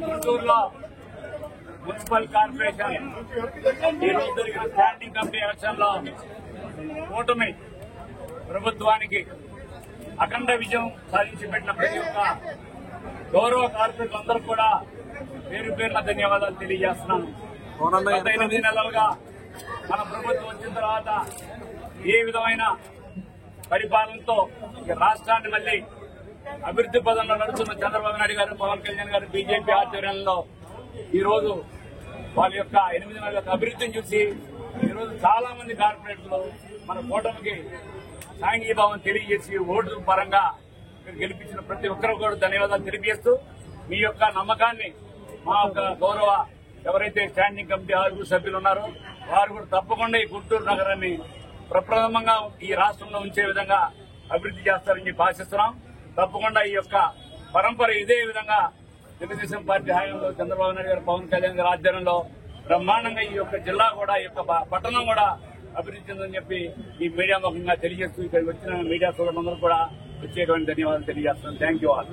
గుంటూరులో municipal corporation ఈరోజు జరిగిన స్టాండింగ్ కమిటీ ఎలక్షన్ లో కూటమి ప్రభుత్వానికి అఖండ విజయం సాధించి పెట్టిన ప్రతి ఒక్క గౌరవ కార్పొరేటర్లందరూ కూడా పేరు పేరున ధన్యవాదాలు తెలియజేస్తున్నాను. గత 8 నెలలుగా మన ప్రభుత్వం వచ్చిన తర్వాత ఏ విధమైన పరిపాలనతో రాష్ట్రాన్ని మళ్లీ అభివృద్ది పదంలో నడుస్తున్న చంద్రబాబు నాయుడు గారు, పవన్ కళ్యాణ్ గారు బీజేపీ ఆధ్వర్యంలో ఈ రోజు వాళ్ళ యొక్క 8 నెలల యొక్క అభివృద్ధిని చూసి ఈ రోజు చాలా మంది కార్పొరేటర్లు మన కూటమికి సాంఘీభావం తెలియజేసి ఓటు పరంగా మీరు గెలిపించిన ప్రతి ఒక్కరు కూడా ధన్యవాదాలు తెలియజేస్తూ మీ యొక్క నమ్మకాన్ని మా యొక్క గౌరవ ఎవరైతే స్టాండింగ్ కమిటీ 6 సభ్యులు ఉన్నారో వారు కూడా తప్పకుండా ఈ గుంటూరు నగరాన్ని ప్రప్రథమంగా ఈ రాష్ట్రంలో ఉంచే విధంగా అభివృద్ది చేస్తారని చెప్పి ఆశిస్తున్నాం. తప్పకుండా ఈ యొక్క పరంపర ఇదే విధంగా తెలుగుదేశం పార్టీ హయాంలో చంద్రబాబు నాయుడు గారు, పవన్ కళ్యాణ్ గారి ఆధ్వర్యంలో బ్రహ్మాండంగా ఈ యొక్క జిల్లా కూడా ఈ యొక్క పట్టణం కూడా అభివృద్ధి చెందని చెప్పి ఈ మీడియా ముఖంగా తెలియజేస్తూ ఇక్కడికి వచ్చిన మీడియా సోదరులందరూ కూడా ప్రత్యేకమైన ధన్యవాదాలు తెలియజేస్తున్నాను. Thank you all.